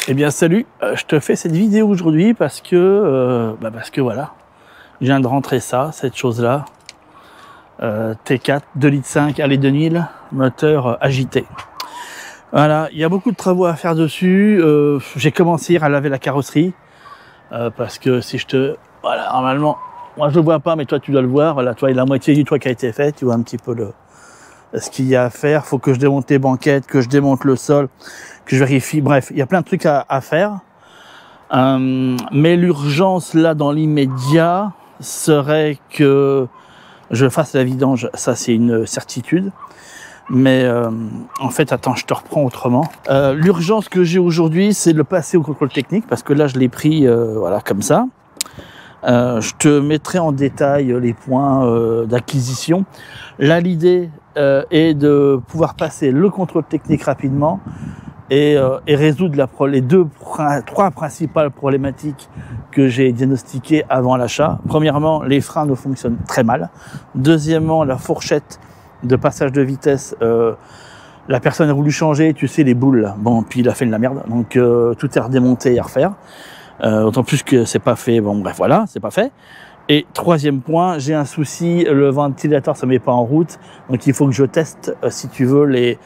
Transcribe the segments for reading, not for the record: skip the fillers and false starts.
Eh bien salut, je te fais cette vidéo aujourd'hui parce que voilà, je viens de rentrer cette chose-là, T4, 2,5 litres, allée de Nil, moteur agité. Voilà, il y a beaucoup de travaux à faire dessus. J'ai commencé à laver la carrosserie parce que si je te... Voilà, normalement, moi je le vois pas, mais toi tu dois le voir. Voilà, toi, il y a la moitié du toit qui a été fait, tu vois un petit peu ce qu'il y a à faire. Faut que je démonte les banquettes, que je démonte le sol, que je vérifie. Bref, il y a plein de trucs à faire. Mais l'urgence là dans l'immédiat serait que je fasse la vidange. Ça c'est une certitude. Mais en fait, attends, je te reprends autrement. L'urgence que j'ai aujourd'hui, c'est de le passer au contrôle technique parce que là, je l'ai pris voilà comme ça. Je te mettrai en détail les points d'acquisition. Là, l'idée est de pouvoir passer le contrôle technique rapidement et résoudre les trois principales problématiques que j'ai diagnostiquées avant l'achat. Premièrement, les freins ne fonctionnent très mal. Deuxièmement, la fourchette de passage de vitesse, la personne a voulu changer, tu sais, les boules là. Bon, puis il a fait de la merde, donc tout est redémonté et à refaire. D'autant plus que c'est pas fait, bon bref voilà, c'est pas fait. Et troisième point, j'ai un souci, le ventilateur se met pas en route, donc il faut que je teste, si tu veux, les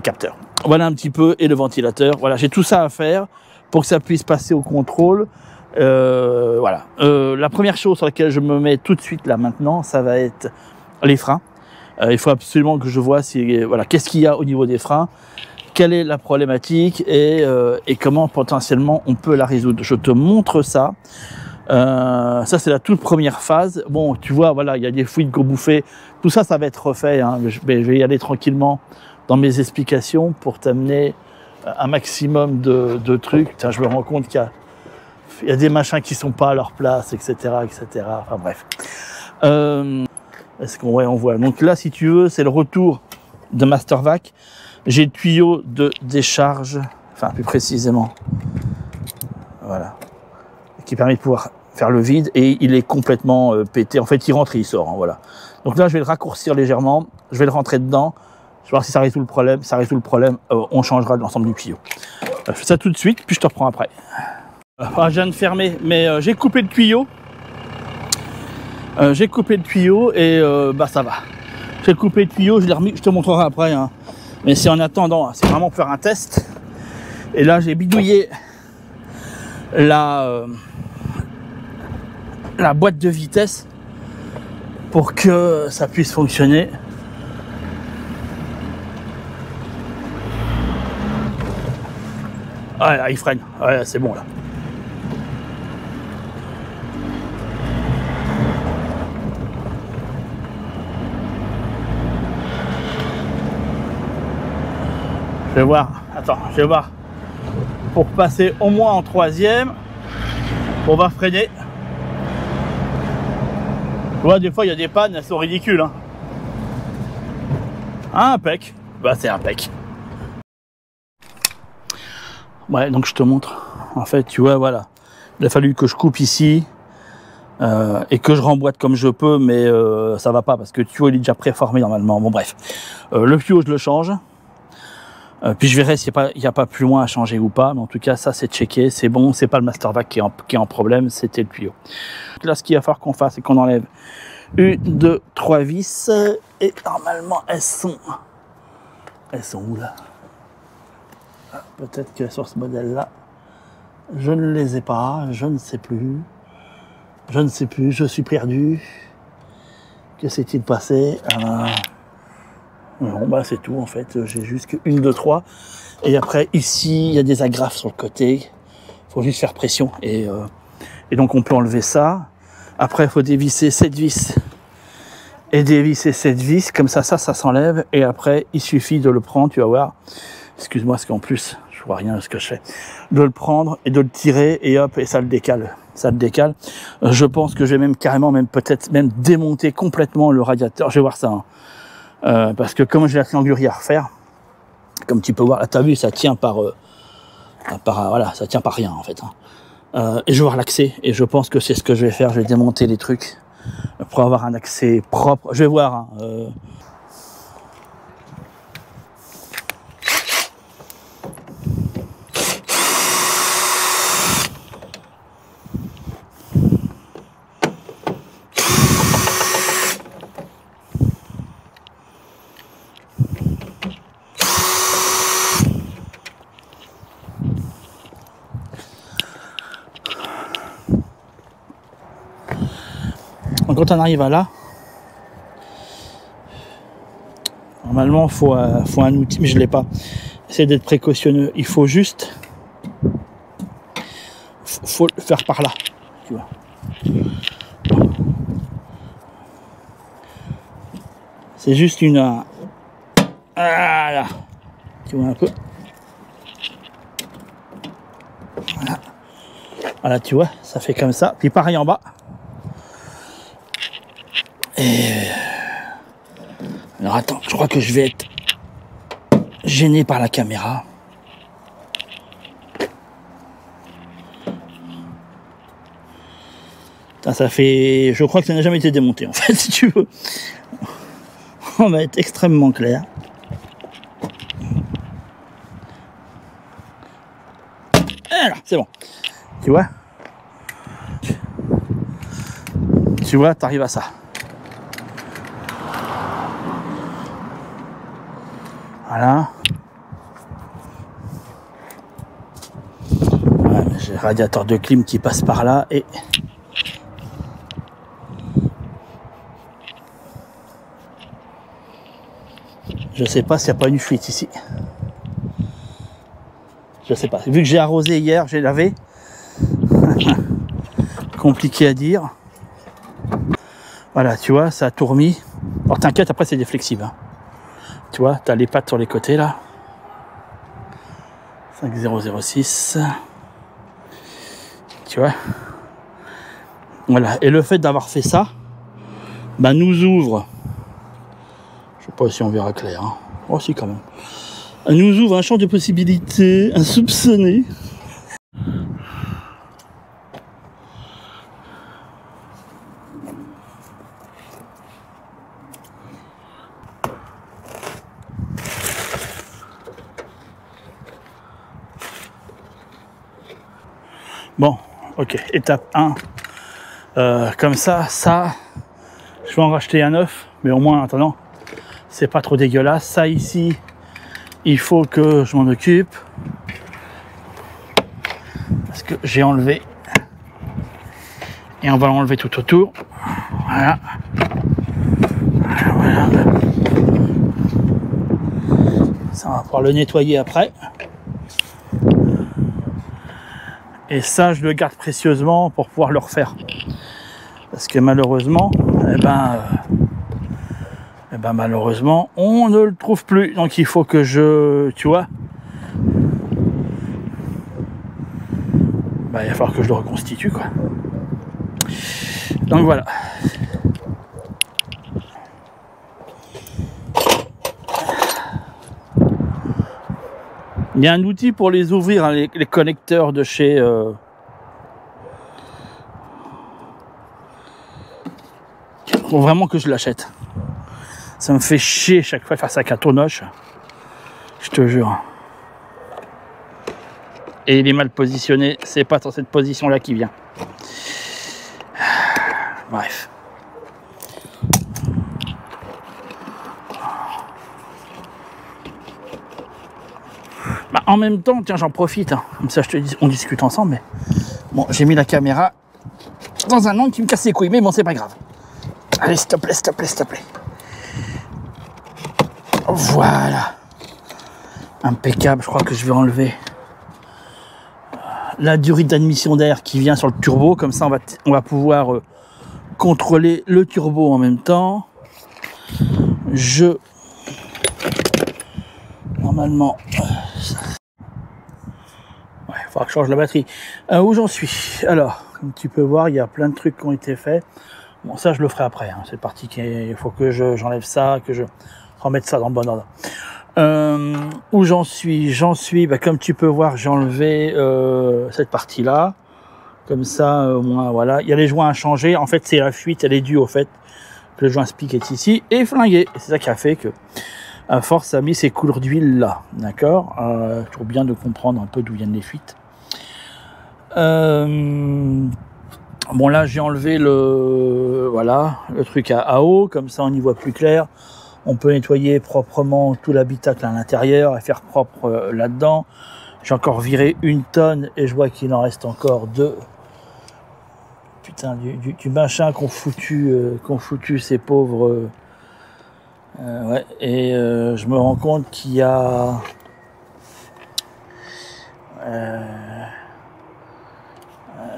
capteurs. Voilà un petit peu, et le ventilateur, voilà, j'ai tout ça à faire pour que ça puisse passer au contrôle. Voilà. La première chose sur laquelle je me mets tout de suite là maintenant, ça va être les freins. Il faut absolument que je vois qu'est-ce qu'il y a au niveau des freins, quelle est la problématique et comment potentiellement on peut la résoudre. Je te montre ça. Ça c'est la toute première phase. Bon, tu vois, voilà, il y a des fluides qu'on bouffait. Tout ça, ça va être refait. Hein. Je vais y aller tranquillement dans mes explications pour t'amener un maximum de trucs. Tiens, je me rends compte qu'il y a des machins qui sont pas à leur place, etc., etc. Enfin bref. Est-ce qu'on on voit. Donc là, si tu veux, c'est le retour de Mastervac. J'ai le tuyau de décharge, enfin plus précisément, voilà, qui permet de pouvoir faire le vide et il est complètement pété. En fait, il rentre et il sort. Hein, voilà. Donc là, je vais le raccourcir légèrement. Je vais le rentrer dedans. Je vais voir si ça résout le problème. Si ça résout le problème, on changera l'ensemble du tuyau. Je fais ça tout de suite, puis je te reprends après. Je viens de fermer, mais j'ai coupé le tuyau. J'ai coupé le tuyau et ça va. J'ai coupé le tuyau, je l'ai remis, je te montrerai après. Hein. Mais c'est en attendant, c'est vraiment pour faire un test. Et là, j'ai bidouillé la boîte de vitesse pour que ça puisse fonctionner. Ouais, là, il freine. Ouais, c'est bon là. Je vais voir, attends, je vais voir. Pour passer au moins en troisième, on va freiner. Tu vois, des fois, il y a des pannes, elles sont ridicules. Hein. Impec. Bah, c'est impec. Ouais, donc je te montre. En fait, tu vois, voilà. Il a fallu que je coupe ici et que je remboîte comme je peux, mais ça va pas parce que le tuyau, il est déjà préformé normalement. Bon, bref. Le tuyau, je le change. Puis je verrai s'il n'y a pas plus loin à changer ou pas, mais en tout cas ça c'est checké, c'est bon, c'est pas le Mastervac qui est en problème, c'était le tuyau. Là ce qu'il va falloir qu'on fasse, c'est qu'on enlève 1, 2, 3 vis, et normalement elles sont où là? Peut-être que sur ce modèle là, je ne les ai pas, je ne sais plus, je suis perdu. Que s'est-il passé? Non, bah c'est tout en fait, j'ai juste que 1, 2, 3. Et après, ici, il y a des agrafes sur le côté. Il faut juste faire pression. Et donc, on peut enlever ça. Après, il faut dévisser cette vis et dévisser cette vis. Comme ça s'enlève. Et après, il suffit de le prendre, tu vas voir. Excuse-moi, parce qu'en plus, je vois rien de ce que je fais. De le prendre et de le tirer et hop, et ça le décale. Ça le décale. Je pense que je vais peut-être même démonter complètement le radiateur. Je vais voir ça. Hein. Parce que comme j'ai la triangulerie à refaire, comme tu peux voir, là, t'as vu, ça tient voilà, ça tient par rien en fait. Hein. Et je vais voir l'accès, et je pense que c'est ce que je vais faire. Je vais démonter les trucs pour avoir un accès propre. Je vais voir. Hein, Donc quand on arrive à là, normalement faut un outil, mais je l'ai pas. Essayez d'être précautionneux. Il faut juste, faut le faire par là, tu vois. C'est juste une, voilà, tu vois un peu. Voilà. Voilà, tu vois, ça fait comme ça. Puis pareil en bas. Et alors attends, je crois que je vais être gêné par la caméra. Putain, ça fait... Je crois que ça n'a jamais été démonté en fait, si tu veux. On va être extrêmement clair. Voilà, c'est bon. Tu vois? Tu vois, t'arrives à ça. Voilà. Ouais, j'ai le radiateur de clim qui passe par là et... Je sais pas s'il n'y a pas une fuite ici. Je sais pas. Vu que j'ai arrosé hier, j'ai lavé. Compliqué à dire. Voilà, tu vois, ça a tout remis. Alors t'inquiète, après c'est des flexibles. Hein. Tu vois, t'as les pattes sur les côtés là. 5006. Tu vois. Voilà. Et le fait d'avoir fait ça, bah, nous ouvre. Je sais pas si on verra clair. Hein. Oh si quand même. Nous ouvre un champ de possibilités insoupçonné. Bon, ok, étape 1. Comme ça, je vais en racheter un neuf, mais au moins, attends, c'est pas trop dégueulasse. Ça ici, il faut que je m'en occupe. Parce que j'ai enlevé. Et on va l'enlever tout autour. Voilà. Voilà. Ça, on va pouvoir le nettoyer après. Et ça, je le garde précieusement pour pouvoir le refaire. Parce que malheureusement, malheureusement, on ne le trouve plus. Donc il faut que tu vois, il va falloir que je le reconstitue, quoi. Donc voilà. Il y a un outil pour les ouvrir, hein, les connecteurs de chez... Faut vraiment que je l'achète. Ça me fait chier chaque fois faire ça avec un tournoche. Je te jure. Et il est mal positionné. C'est pas dans cette position-là qu'il vient. Bref. Bah, en même temps, tiens, j'en profite. Hein. Comme ça, je te dis, on discute ensemble. Mais bon, j'ai mis la caméra dans un angle qui me casse les couilles. Mais bon, c'est pas grave. Allez, s'il te plaît, s'il te plaît, s'il te plaît. Voilà. Impeccable. Je crois que je vais enlever la durée d'admission d'air qui vient sur le turbo. Comme ça, on va pouvoir contrôler le turbo en même temps. Normalement... Ouais, il faudra que je change la batterie. Où j'en suis? Alors, comme tu peux voir, il y a plein de trucs qui ont été faits. Bon, ça, je le ferai après. Hein. C'est parti. Il faut que j'enlève ça, que je remette ça dans le bon ordre. Où j'en suis? Comme tu peux voir, j'ai enlevé cette partie-là. Comme ça, au moins, voilà. Il y a les joints à changer. En fait, c'est la fuite. Elle est due au fait que le joint Spic est ici et flingué. Et c'est ça qui a fait que, à force, ça a mis ces couleurs d'huile là. D'accord? Toujours bien de comprendre un peu d'où viennent les fuites. Bon, là, j'ai enlevé le truc à eau. Comme ça, on y voit plus clair. On peut nettoyer proprement tout l'habitacle à l'intérieur et faire propre là-dedans. J'ai encore viré 1 tonne et je vois qu'il en reste encore 2 putain, du machin qu'ont foutu ces pauvres. Ouais, et je me rends compte qu'il y a.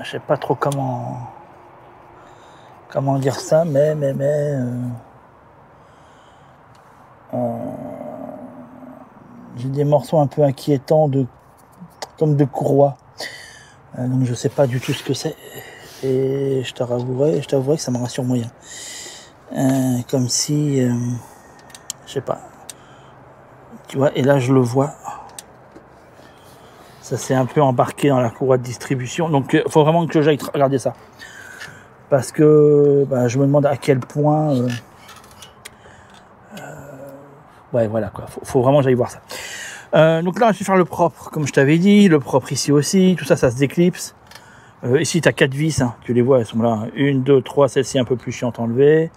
Je sais pas trop comment dire ça, mais j'ai des morceaux un peu inquiétants comme de courroie. Donc je sais pas du tout ce que c'est. Et je t'avouerai que ça me rassure moyen. Comme si, je sais pas. Tu vois, et là je le vois. Ça s'est un peu embarqué dans la courroie de distribution. Donc il faut vraiment que j'aille regarder ça. Parce que je me demande à quel point... ouais, voilà quoi. Faut vraiment que j'aille voir ça. Donc là, je vais faire le propre, comme je t'avais dit. Le propre ici aussi. Tout ça, ça se déclipse. Ici, tu as 4 vis. Hein. Tu les vois, elles sont là. 1, 2, 3. Celle-ci un peu plus chiante à enlever.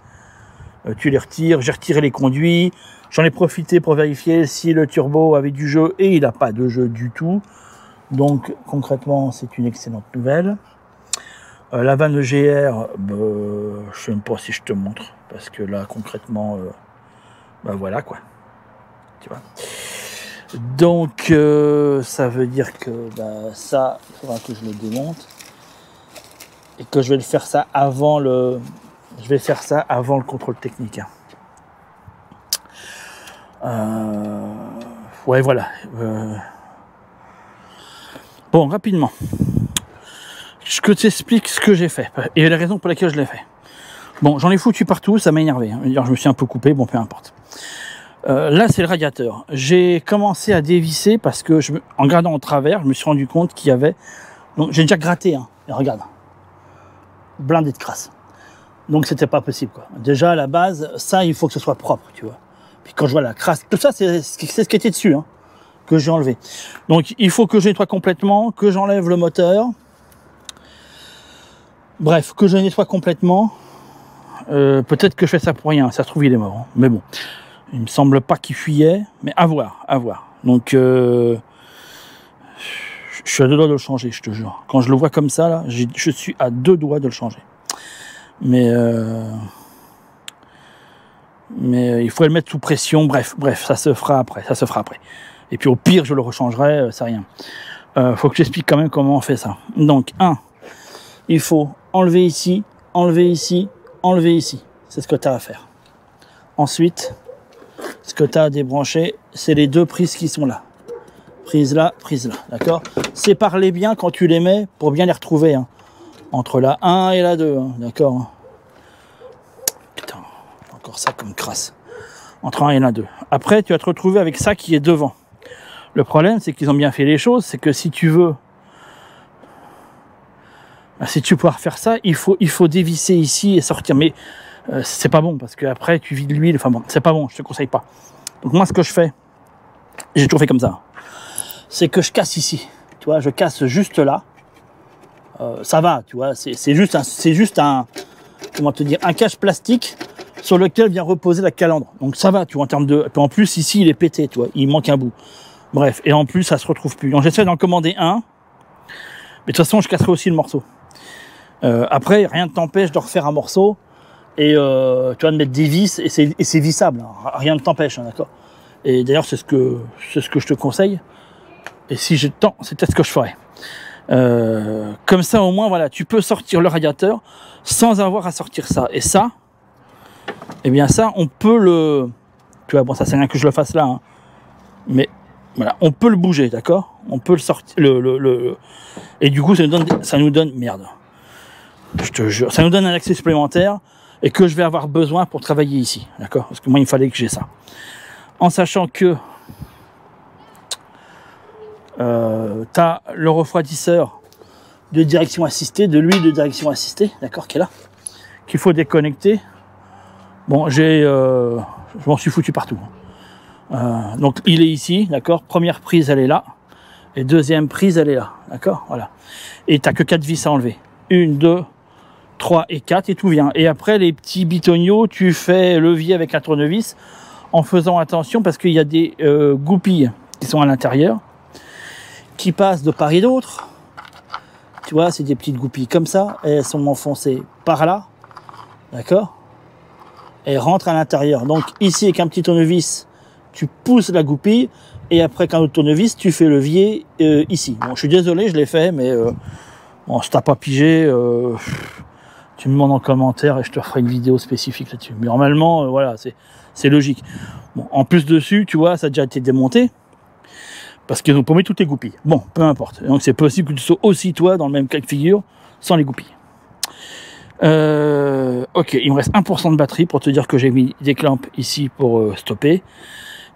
Tu les retires. J'ai retiré les conduits. J'en ai profité pour vérifier si le turbo avait du jeu. Et il n'a pas de jeu du tout. Donc, concrètement, c'est une excellente nouvelle. La vanne EGR, je sais même pas si je te montre. Parce que là, concrètement, voilà quoi. Tu vois. Donc, ça veut dire que ça, il faudra que je le démonte. Et que je vais faire ça avant le... Je vais faire ça avant le contrôle technique. Ouais, voilà. Bon, rapidement. Je t'explique ce que j'ai fait. Et la raison pour laquelle je l'ai fait. Bon, j'en ai foutu partout, ça m'a énervé. Je me suis un peu coupé, bon, peu importe. Là, c'est le radiateur. J'ai commencé à dévisser parce que, en regardant au travers, je me suis rendu compte qu'il y avait... Donc, j'ai déjà gratté, hein. Et regarde. Blindé de crasse. Donc, c'était pas possible, quoi. Déjà, à la base, ça, il faut que ce soit propre, tu vois. Puis quand je vois la crasse... Tout ça, c'est ce qui était dessus, hein, que j'ai enlevé. Donc, il faut que je nettoie complètement, que j'enlève le moteur. Bref, que je nettoie complètement. Peut-être que je fais ça pour rien. Ça se trouve, il est mort. Hein. Mais bon, il me semble pas qu'il fuyait. Mais à voir, à voir. Donc, je suis à 2 doigts de le changer, je te jure. Quand je le vois comme ça, là, je suis à 2 doigts de le changer. Mais il faut le mettre sous pression. Bref, ça se fera après. Et puis au pire, je le rechangerai. C'est rien. Faut que j'explique quand même comment on fait ça. Donc, il faut enlever ici, enlever ici, enlever ici. C'est ce que tu as à faire. Ensuite, ce que tu as à débrancher, c'est les 2 prises qui sont là. Prise là, d'accord? Sépare-les bien quand tu les mets pour bien les retrouver. Hein. Entre la 1 et la 2, hein, d'accord? Putain, encore ça comme crasse. Entre 1 et la 2. Après, tu vas te retrouver avec ça qui est devant. Le problème, c'est qu'ils ont bien fait les choses, c'est que si tu veux... Si tu veux pouvoir faire ça, il faut dévisser ici et sortir. Mais c'est pas bon parce que après tu vides l'huile. Enfin bon, c'est pas bon, je te conseille pas. Donc moi, ce que je fais, j'ai toujours fait comme ça, c'est que je casse ici. Tu vois, je casse juste là. Ça va, tu vois. C'est juste un comment te dire, un cache plastique sur lequel vient reposer la calandre. Donc ça va, tu vois, en termes de. En plus ici, il est pété, tu vois. Il manque un bout. Bref, et en plus, ça se retrouve plus. Donc j'essaie d'en commander un. Mais de toute façon, je casserai aussi le morceau. Après, rien ne t'empêche de refaire un morceau et tu vois, de mettre des vis et c'est vissable. Hein. Rien ne t'empêche, hein, d'accord. Et d'ailleurs, c'est ce que je te conseille. Et si j'ai le temps, c'est peut-être ce que je ferai. Comme ça, au moins, voilà, tu peux sortir le radiateur sans avoir à sortir ça. Et ça, eh bien ça, on peut le... Tu vois, bon, ça c'est rien que je le fasse là. Hein. Mais voilà, on peut le bouger, d'accord. On peut le sortir. Et du coup, ça nous donne... Merde. Je te jure, ça nous donne un accès supplémentaire et que je vais avoir besoin pour travailler ici, d'accord? Parce que moi, il fallait que j'ai ça. En sachant que tu as le refroidisseur de direction assistée, de l'huile de direction assistée, d'accord, qui est là, qu'il faut déconnecter. Bon, je m'en suis foutu partout. Donc, il est ici, d'accord? Première prise, elle est là. Et deuxième prise, elle est là, d'accord? Voilà. Et tu n'as que 4 vis à enlever. 1, 2, 3 et 4 et tout vient. Et après, les petits bitoniaux, tu fais levier avec un tournevis en faisant attention parce qu'il y a des goupilles qui sont à l'intérieur, qui passent de part et d'autre. tu vois, c'est des petites goupilles comme ça, et elles sont enfoncées par là, d'accord? Et rentrent à l'intérieur. Donc ici, avec un petit tournevis, tu pousses la goupille, et après qu'un autre tournevis, tu fais levier ici. Bon, je suis désolé, je l'ai fait, mais bon, si t'as pas pigé, tu me demandes en commentaire et je te ferai une vidéo spécifique là-dessus. Mais normalement, voilà, c'est logique. Bon, en plus dessus, tu vois, ça a déjà été démonté. Parce qu'ils ont paumé toutes les goupilles. Bon, peu importe. Donc c'est possible que tu sois aussi toi dans le même cas de figure, sans les goupilles. Ok, il me reste 1% de batterie pour te dire que j'ai mis des clamps ici pour stopper.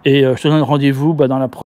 Et je te donne rendez-vous dans la prochaine.